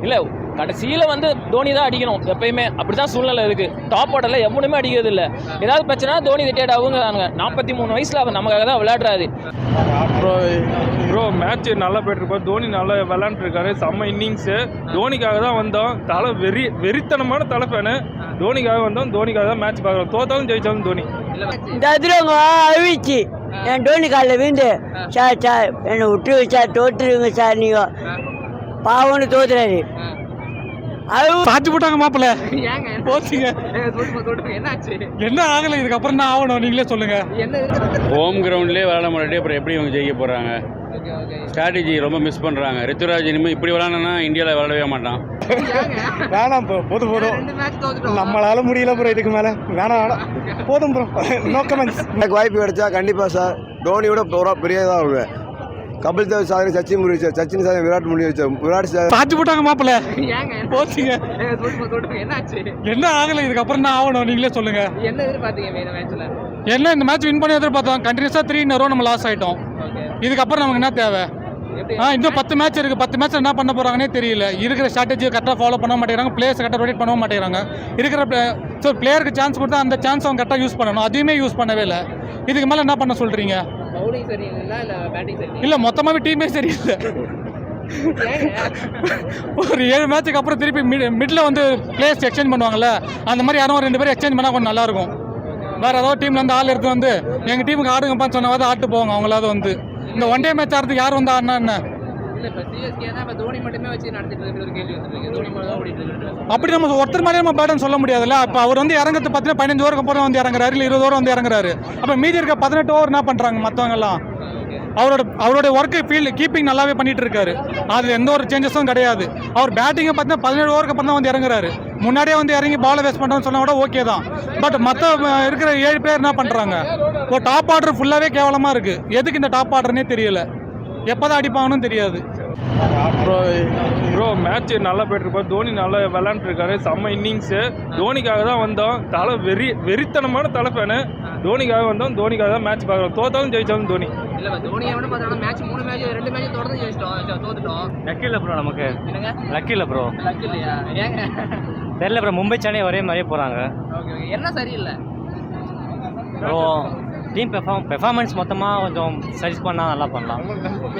இல்லை கடைசியில் வந்து தோனி தான் அடிக்கணும் எப்பயுமே. அப்படி தான் சூழ்நிலை இருக்குது. டாப் ஆர்டரில் எவனுமே அடிக்கிறது இல்லை. ஏதாவது பிரச்சனை தோனி ரிட்டையர்ட் அவங்க 43 வயசில் அவர் நமக்காக தான் விளையாடுறாரு. ப்ரோ மேட்ச் நல்லா போயிட்டுருக்கோம். தோனி நல்லா விளையாண்டுருக்காரு. செம்ம இன்னிங்ஸு. தோனிக்காக தான் வந்தோம். வெறித்தனமான தலை ஃபேனு. தோனிக்காக வந்தோம். தோனிக்காக தான் மேட்ச் பார்க்குறோம். தோத்தாலும் ஜெயிச்சாலும் தோனி. ததுரவங்க அழிவிச்சு என் டோனி காலில் வீண்டு சார் என்னை விட்டு வச்சா தோற்றுருங்க சார். நீங்கள் பாவன்னு தோத்துறாரு. சாச்சு போட்டாங்க மாப்பிள்ள போச்சுங்க. என்ன ஆகல, இதுக்கப்புறம் என்ன ஆகணும் நீங்களே சொல்லுங்க. ஹோம் கிரவுண்ட்லேயே விளையாட மாட்டே அப்புறம் எப்படி இவங்க ஜெயிக்க போகிறாங்க? ஸ்ட்ராட்டஜி ரொம்ப மிஸ் பண்ணுறாங்க. ரித்துராஜ் இனிமேல் இப்படி விளையாடனா இந்தியாவில் விளையாடவே மாட்டான். வேணாம் ப்ரோ, போதும் நம்மளால முடியல ப்ரோ, இதுக்கு மேலே வேணாம் போதும் ப்ரோ. No comments. எனக்கு வாய்ப்பு கிடைச்சா கண்டிப்பாக சார் தோனியோட பெரியதாக வருவேன். கபில் தேவ் சாதனை சச்சின் முடிச்சு, சச்சின் சாதனை விராட் முடிச்சு. விராட் சாச்சு போட்டாங்க மாப்பிள்ள போச்சுங்க. என்ன ஆகல, இதுக்கப்புறம் என்ன ஆகணும் நீங்களே சொல்லுங்க. என்ன இந்த மேட்ச் வின் பண்ணி எதிர்பார்த்தோம். கண்டினியூஸாக 3 in a row நம்ம லாஸ் ஆகிட்டோம். இதுக்கப்புறம் நமக்கு என்ன தேவை? இன்னும் 10 மேட்ச் இருக்குது. 10 மேட்ச் என்ன பண்ண போகிறாங்கன்னே தெரியல. இருக்கிற ஸ்ட்ராட்டஜியை கரெக்டாக ஃபாலோ பண்ண மாட்டேங்கிறாங்க. பிளேயர்ஸ் கரெக்டாக ரொட்டேட் பண்ண மாட்டேங்கிறாங்க. இருக்கிற பிளேயருக்கு சான்ஸ் கொடுத்தா அந்த சான்ஸ் அவங்க கரெக்டாக யூஸ் பண்ணணும். அதுவுமே யூஸ் பண்ணவே இல்லை. இதுக்கு மேலே என்ன பண்ண சொல்கிறீங்க? இல்லை மொத்தமாகவே டீமே சரியில்லை. ஒரு 7 மேட்சுக்கு அப்புறம் திருப்பி மிடில் வந்து பிளேயர்ஸ் எக்ஸ்சேஞ்ச் பண்ணுவாங்கல்ல, அந்த மாதிரி யாரும் 2 பேரும் எக்ஸ்சேஞ்ச் பண்ணால் கொஞ்சம் நல்லாயிருக்கும். வேறு ஏதாவது டீமில் வந்து ஆள் எடுத்து வந்து எங்கள் டீமுக்கு ஆடுங்கப்பான்னு சொன்னாவது ஆட்டு போவாங்க. அவங்களாவது வந்து இந்த ஒன் டே மேட்ச் ஆடுறதுக்கு யார் வந்து ஆடினா என்ன? அப்படி நம்ம ஒருத்தர் மேலே நம்ம பேட்டன் சொல்ல முடியாதுல்ல. இப்போ அவர் வந்து இறங்கிறது பார்த்தீங்கன்னா 15 ஓவருக்கு அப்புறம் வந்து இறங்குறாரு, இல்லை 20 ஓவர் வந்து இறங்குறாரு. அப்போ மீதி இருக்க 18 ஓவர் என்ன பண்ணுறாங்க மற்றவங்கலாம்? அவரோட ஒர்க்கு ஃபீல்டு கீப்பிங் நல்லாவே பண்ணிட்டு இருக்காரு. அதில் எந்த ஒரு சேஞ்சஸும் கிடையாது. அவர் பேட்டிங்கை பார்த்தீங்கன்னா 17 ஓவருக்கு அப்புறம் தான் வந்து இறங்குறாரு. முன்னாடியே வந்து இறங்கி பாலை வேஸ்ட் பண்ணுறோன்னு சொன்னால் கூட ஓகே தான். பட் மற்ற இருக்கிற 7 பேர் என்ன பண்ணுறாங்க? ஒரு டாப் ஆர்டர் ஃபுல்லாகவே கேவலமாக இருக்குது. எதுக்கு இந்த டாப் ஆர்டர்னே தெரியல. எப்போ தான் அடிப்பாங்கன்னு தெரியாது. ப்ரோ மேட்ச் நல்லா போயிட்டுருக்கோம். தோனி நல்லா விளையாண்டுருக்காரு. செம்ம இன்னிங்ஸு. தோனிக்காக தான் வந்தோம். வெறித்தனமான தலை ஃபேனு. தோனிக்காக வந்தோம். தோனிக்காக தான் மேட்ச் பார்க்குறோம். தோத்தாலும் ஜெயிச்சாலும் தோனி. லக்கி இல்லை ப்ரோ, நமக்கு லக்கி இல்லை ப்ரோ. தெரியல ப்ரோ, மும்பை சென்னை ஒரே மாதிரியே போகிறாங்க. என்ன சரியில்லை ப்ரோ? டீம் பெர்ஃபார்மன்ஸ் மொத்தமாக கொஞ்சம் சஜஸ்ட் பண்ணால் நல்லா பண்ணலாம்.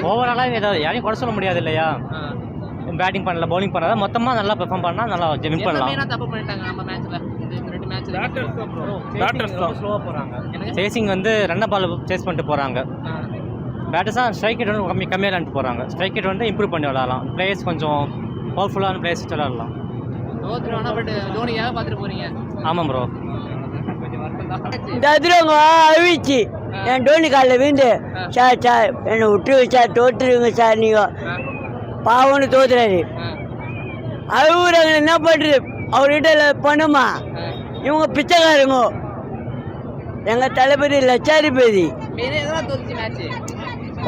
ஓவராலாக ஏதாவது யாரையும் குறை சொல்ல முடியாது இல்லையா? பேட்டிங் பண்ணல, பவுலிங் பண்ணாத, மொத்தமாக நல்லா பெர்ஃபார்ம் பண்ணால் நல்லா வின் பண்ணலாம். ஸ்லோவாக போகிறாங்க. சேசிங் வந்து ரன்ன பால் சேஸ் பண்ணிட்டு போகிறாங்க. பேட்டர்ஸாக ஸ்ட்ரைக் ரேட் வந்து கம்மியாக விளையாண்டு போகிறாங்க. ஸ்ட்ரைக் ரேட் வந்து இம்ப்ரூவ் பண்ணி விளையாடலாம். பிளேயர்ஸ் கொஞ்சம் பவர்ஃபுல்லான பிளேயர்ஸ் விளையாடலாம். ஆமாம் ப்ரோ. ததுரவங்க அழிவிச்சு என் டோனி காலில் வீண்டு சார் என்னை விட்டு வச்சா தோற்றுருங்க சார். நீங்கள் பாவன்னு தோத்துறாரு. அழுகுறாங்க. என்ன பண்ணுறது? அவர்கிட்ட பணமா? இவங்க பிச்சைக்காரங்க. எங்கள் தளபதி லட்சாதிபதி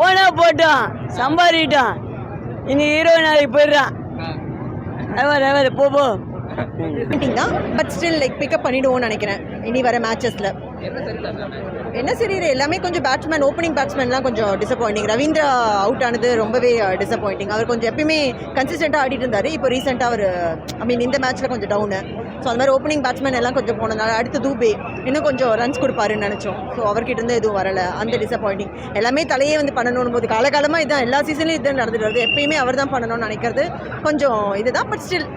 போனா போட்டோம், சம்பாதிட்டோம். இன்னைக்கு 20 நாளைக்கு போயிடுறான். போ பட் ஸ்டில் லைக் பிக்கப் பண்ணிடுவோம்னு நினைக்கிறேன் இனி வர மேட்சஸில். என்ன சரியில்லை, எல்லாமே கொஞ்சம் பேட்ஸ்மேன், ஓப்பனிங் பேட்ஸ்மேன்லாம் கொஞ்சம் டிசப்பாயிண்டிங். ரவீந்திரா அவுட் ஆனது ரொம்பவே டிசப்பாயிண்டிங். அவர் கொஞ்சம் எப்பயுமே கன்சிஸ்டண்ட்டாக ஆடிட்டு இருந்தார். இப்போ ரீசெண்டாக அவர் இந்த மேட்ச்சில் கொஞ்சம் டவுனு. ஸோ அந்த மாதிரி ஓப்பனிங் பேட்ஸ்மேன் எல்லாம் கொஞ்சம் போனதுனால அடுத்து தூபே இன்னும் கொஞ்சம் ரன்ஸ் கொடுப்பாருன்னு நினச்சோம். ஸோ அவர்கிட்ட இருந்து எதுவும் வரலை. அந்த டிசப்பாயிண்டிங். எல்லாமே தலையே வந்து பண்ணணும் போது காலகாலமாக இதுதான், எல்லா சீசன்லையும் இதுதான் நடந்துட்டு வருது. எப்பயுமே அவர் தான் பண்ணணும்னு நினைக்கிறது கொஞ்சம் இதுதான். பட் ஸ்டில்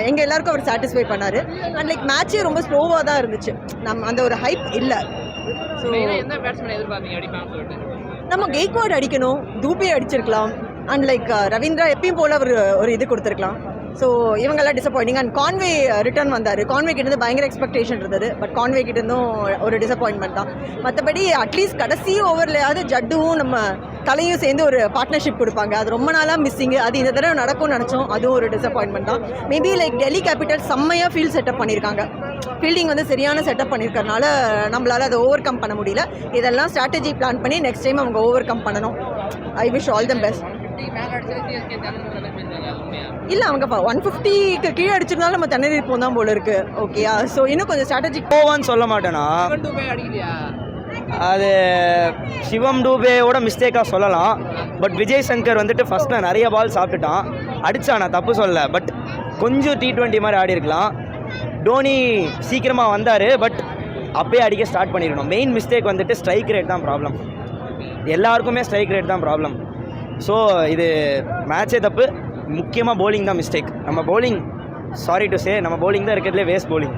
எங்கள் எல்லாருக்கும் அவர் சாட்டிஸ்ஃபை பண்ணார். அண்ட் லைக் மேட்சே ரொம்ப ஸ்லோவாக தான் இருந்துச்சு. அந்த ஒரு ஹைப் இல்லை. ஸோ நம்ம கெய்க்வாட் அடிக்கணும், தூபே அடிச்சிருக்கலாம். அண்ட் லைக் ரவீந்திரா எப்பயும் போல் அவர் ஒரு இது கொடுத்துருக்கலாம். ஸோ இவங்கெல்லாம் டிசப்பாயிண்டிங். அண்ட் கான்வே ரிட்டர்ன் வந்தார். கான்வே கிட்டேருந்து பயங்கர எக்ஸ்பெக்டேஷன் இருந்தது. பட் கான்வே கிட்டேருந்தும் ஒரு டிசப்பாயின்மெண்ட் தான். மற்றபடி அட்லீஸ்ட் கடைசி ஓவர்லையாவது ஜட்டுவும் நம்ம தலையும் சேர்ந்து ஒரு பார்ட்னர்ஷிப் கொடுப்பாங்க. அது ரொம்ப நாளாக மிஸ்ஸிங்கு. அது இந்த தடவை நடக்கும்னு நினச்சோம். அதுவும் ஒரு டிசப்பாயின்மெண்ட் தான். மேபி லைக் டெல்லி கேபிட்டல் செம்மையாக ஃபீல்ட் செட்டப் பண்ணியிருக்காங்க. ஃபீல்டிங் வந்து சரியான செட்டப் பண்ணியிருக்கறனால நம்மளால் அதை ஓவர் கம் பண்ண முடியல. இதெல்லாம் ஸ்ட்ராட்டஜி பிளான் பண்ணி நெக்ஸ்ட் டைம் அவங்க ஓவர் கம் பண்ணணும். I wish all the best. இல்லை அவங்க 150க்கு கீழே அடிச்சிருந்தாலும் நம்ம தண்ணீர் இருப்போம் தான் போல இருக்கு. ஓகேயா? ஸோ இன்னும் கொஞ்சம் ஸ்ட்ராட்டஜி போவான்னு சொல்ல மாட்டேனா. அது சிவம் டூபேவோட மிஸ்டேக்காக சொல்லலாம். பட் விஜய் சங்கர் வந்துட்டு ஃபஸ்ட்டில் நிறைய பால் சாப்பிட்டுட்டான், அடித்தான், நான் தப்பு சொல்லலை. பட் கொஞ்சம் T20 மாதிரி ஆடி இருக்கலாம். டோனி சீக்கிரமாக வந்தார், பட் அப்பயே அடிக்க ஸ்டார்ட் பண்ணிடணும். மெயின் மிஸ்டேக் வந்துட்டு ஸ்ட்ரைக் ரேட் தான் ப்ராப்ளம். எல்லாருக்குமே ஸ்ட்ரைக் ரேட் தான் ப்ராப்ளம். ஸோ இது மேட்சே தப்பு, முக்கியமாக bowling தான் மிஸ்டேக். நம்ம bowling, சாரி டு சே, நம்ம bowling தான் இருக்கிறதுலே வேஸ்ட் bowling.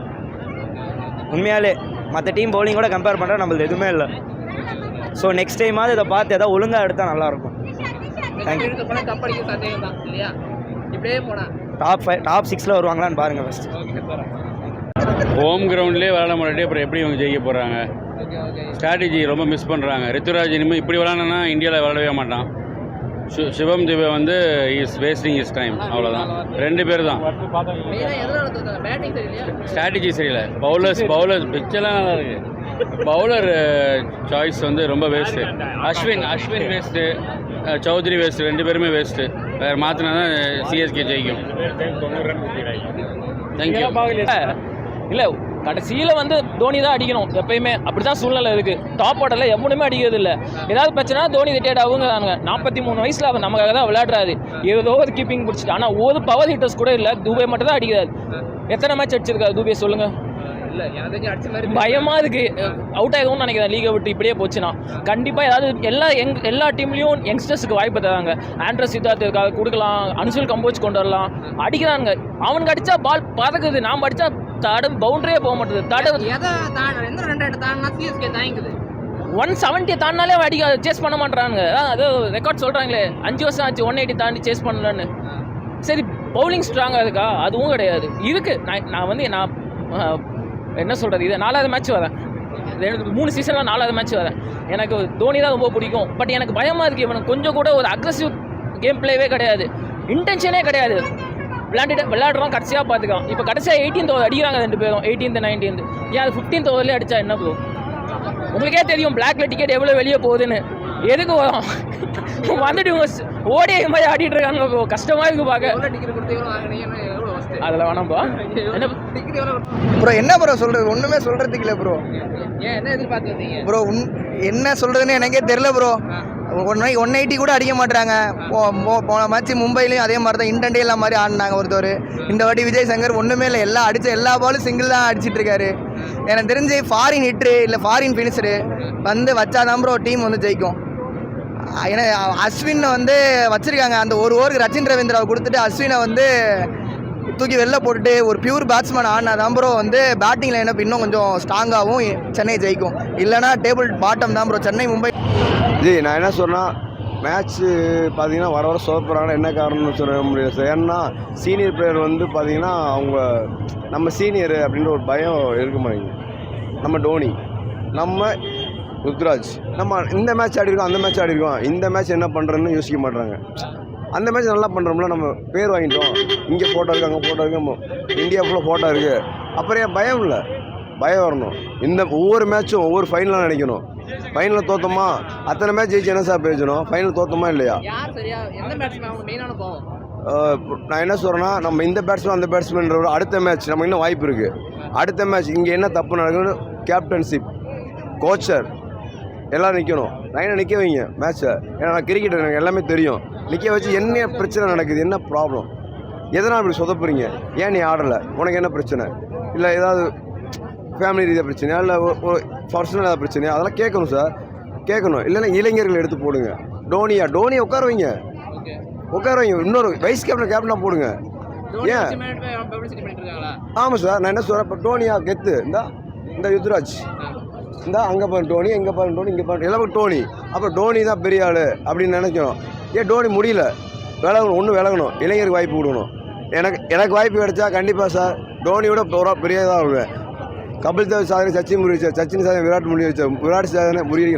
உண்மையாலே மற்ற டீம் பவுலிங்கோட கம்பேர் பண்ணுறா நம்மளுக்கு எதுவுமே இல்லை. ஸோ நெக்ஸ்ட் டைமாவது இதை பார்த்து எதாவது ஒழுங்காக எடுத்தால் நல்லாயிருக்கும். தேங்க்யூ. டாப் 6ல் வருவாங்களான்னு பாருங்கள் ஃபஸ்ட்டு. ஹோம் கிரவுண்ட்லேயே விளாட மாட்டே அப்புறம் எப்படி இவங்க ஜெயிக்க போகிறாங்க? ஸ்ட்ராட்டஜி ரொம்ப மிஸ் பண்ணுறாங்க. ரித்துராஜ் இனிமேல் இப்படி விளாட்னா இந்தியாவில் விளாடவே மாட்டான். சிவம் துபே வந்து இஸ் வேஸ்டிங் இஸ் டைம், அவ்வளோதான். 2 பேர் தான். ஸ்ட்ராட்டஜி சரியில்லை. பவுலர்ஸ் பிச்செல்லாம் நல்லா இருக்குது. பவுலர் சாய்ஸ் வந்து ரொம்ப waste. Ashwin waste, Chaudhary waste, 2 பேருமே வேஸ்ட்டு. வேறு மாற்றினா தான் சிஎஸ்கே ஜெயிக்கும். தேங்க்யூ. இல்லை, கடைசியில் வந்து தோனி தான் அடிக்கணும் எப்பயுமே. அப்படி தான் சூழ்நிலை இருக்குது. டாப் ஆர்டரில் எவனுமே அடிக்கிறது இல்லை. ஏதாவது பிரச்சனை தோனி ரிட்டையர்ட் ஆகுங்கிறாங்க. 43 வயசில் அவர் நமக்காக தான் விளையாடுறாரு. ஏதோ ஒரு கீப்பிங் பிடிச்சிட்டு, ஆனால் ஒரு பவர் ஹிட்டர்ஸ் கூட இல்லை. துபே மட்டும் தான் அடிக்கிறாரு. எத்தனை மேட்ச் அடிச்சிருக்காரு துபே சொல்லுங்கள்? பயமாக இருக்குது. அவுட் ஆகும்னு நினைக்கிறேன் லீகை விட்டு இப்படியே போச்சுன்னா. கண்டிப்பாக ஏதாவது எல்லா டீம்லேயும் யங்ஸ்டர்ஸுக்கு வாய்ப்பு தராங்க. ஆண்ட்ரஸ் சித்தார்த்துக்காக கொடுக்கலாம், அன்சுல் கம்போஜ் கொண்டு வரலாம். அடிக்கிறாங்க. அவனுக்கு அடித்தா பால் பறக்குது, நாம் அடித்தா பவுண்டரியே போக மாட்டேது. 170 தாண்டினாலே அடிக்க சேஸ் பண்ண மாட்டாங்க. அது ரெக்கார்ட் சொல்கிறாங்களே, 5 வருஷம் ஆச்சு 180 தாண்டி சேஸ் பண்ணலன்னு. சரி, பவுலிங் ஸ்ட்ராங்காக இருக்கா? அதுவும் கிடையாது. இருக்குது. நான் என்ன சொல்கிறது, இது 4வது மேட்ச் வரேன். 3 சீசனில் 4வது மேட்ச் வரேன். எனக்கு தோனி தான் ரொம்ப பிடிக்கும். பட் எனக்கு பயமாக இருக்குது. இவனுக்கு கொஞ்சம் கூட ஒரு அக்ரெசிவ் கேம் பிளேவே கிடையாது, இன்டென்ஷனே கிடையாது. விளையாடுறோம், கடைசியாக பார்த்துக்கலாம். இப்போ கடைசியாக 18th ஓவர் அடிக்கிறாங்க 2 பேரும், 18th 19th. ஏன் அது 15th ஓவர்லேயே அடித்தா என்ன ப்ரோ? உங்களுக்கே தெரியும் பிளாக்ல டிக்கெட் எவ்வளோ வெளியே போகுதுன்னு. எதுக்கு வரும்? வந்துட்டு ஓடிய மாதிரி ஆடிட்டு இருக்காங்க ப்ரோ. கஷ்டமாக இருக்குது பார்க்க. அதில் வேணாம்ப்பா. ப்ரோ என்ன ப்ரோ சொல்கிறது? ஒன்றுமே சொல்கிறதுக்கு இல்லை ப்ரோ. என்ன எதிர்பார்த்துருந்தீங்க ப்ரோ? என்ன சொல்கிறதுன்னு எனக்கே தெரில ப்ரோ. 180 கூட அடிக்க மாட்டாங்க. போன மேட்ச் மும்பைலையும் அதே மாதிரி தான் இன்டென்டே எல்லாம் மாதிரி ஆடினாங்க ஒருத்தர். இந்த வாட்டி விஜய் சங்கர் ஒன்றுமே இல்லை, எல்லாம் அடித்த எல்லா பாலும் சிங்கிள் தான் அடிச்சிட்டு இருக்காரு. எனக்கு தெரிஞ்சு ஃபாரின் ஹிட்ரு இல்லை ஃபாரின் ஃபினிஷரு வந்து வச்சாதான் ப்ரோ டீம் வந்து ஜெயிக்கும். ஏன்னா அஸ்வினை வந்து வச்சுருக்காங்க. அந்த ஒரு ஓவருக்கு ரச்சின் ரவீந்திராவை கொடுத்துட்டு அஸ்வினை வந்து தூக்கி வெளில போட்டுட்டு ஒரு பியூர் பேட்ஸ்மேன் ஆடினா தான் ப்ரோ வந்து பேட்டிங் லைனப் இன்னும் கொஞ்சம் ஸ்ட்ராங்காகவும் சென்னை ஜெயிக்கும். இல்லைனா டேபிள் பாட்டம் தான் ப்ரோ சென்னை மும்பை. நான் என்ன சொன்னால், மேட்ச்சு பார்த்தீங்கன்னா வர சோப்பரான என்ன காரணம்னு சொல்ல முடியாது சார். ஏன்னா சீனியர் பிளேயர் வந்து பார்த்தீங்கன்னா அவங்க நம்ம சீனியர் அப்படின்ற ஒரு பயம் இருக்க மாட்டேங்குது. நம்ம டோனி, நம்ம ருத்ராஜ், நம்ம இந்த மேட்ச் ஆடிருக்கோம், அந்த மேட்ச் ஆடிருக்கோம், இந்த மேட்ச் என்ன பண்ணுறதுன்னு யோசிக்க மாட்டுறாங்க. அந்த மேட்ச் நல்லா பண்ணுறோம்ல, நம்ம பேர் வாங்கிட்டோம். இங்கே ஃபோட்டோ இருக்குது, அங்கே ஃபோட்டோ இருக்குது, இந்தியா ஃபுல்லாக ஃபோட்டோ இருக்குது. அப்புறம் ஏன் பயம் இல்லை? பயம் வரணும். இந்த ஒவ்வொரு மேட்சும் ஒவ்வொரு ஃபைனலாக நினைக்கணும். ஃபைனலில் தோற்றோமா, அத்தனை மேட்ச் ஜெயிச்சு என்ன சார் பேசணும்? ஃபைனல் தோற்றோமா இல்லையா? நான் என்ன சொல்கிறேன்னா, நம்ம இந்த பேட்ஸ்மேன் அந்த பேட்ஸ்மேன் அடுத்த மேட்ச் நம்ம இன்னும் வாய்ப்பு இருக்குது. அடுத்த மேட்ச் இங்கே என்ன தப்பு நடக்குன்னு கேப்டன்ஷிப், கோச்சர் எல்லோரும் நிற்கணும். லைனை நிற்க வைங்க மேட்ச்சை. ஏன்னா நான் கிரிக்கெட் எனக்கு எல்லாமே தெரியும். நிற்க வச்சு என்ன பிரச்சனை நடக்குது, என்ன ப்ராப்ளம், எதனால் இப்படி சொதப்புறீங்க, ஏன் நீ ஆடலை, உனக்கு என்ன பிரச்சனை, இல்லை ஏதாவது ஃபேமிலி ரீதியாக பிரச்சனையா, இல்லை ஒரு பர்சனல் ஏதாவது பிரச்சனையா, அதெல்லாம் கேட்கணும் சார், கேட்கணும். இல்லைன்னா இளைஞர்கள் எடுத்து போடுங்க. டோனியை உட்கார வைங்க. இன்னொரு வைஸ் கேப்டனாக போடுங்க. ஏன்? ஆமாம் சார், நான் என்ன சொல்கிறேன், இப்போ டோனியா கெத்து, இந்த யுத்ராஜ், அங்கே பாரு டோனி, எங்கே பாரு டோனி, இங்கே பாரு எல்லாமே டோனி. அப்புறம் டோனி தான் பெரிய ஆள் அப்படின்னு நினைக்கணும். ஏன் டோனி முடியல, விலகணும், இளைஞருக்கு வாய்ப்பு கொடுக்கணும். எனக்கு வாய்ப்பு கிடைச்சா கண்டிப்பாக சார் டோனியோட பெரியதாக வருவேன். கபில் தேவ் சாதனை சச்சின் சாதனை விராட் சாதனை முறியடிக்க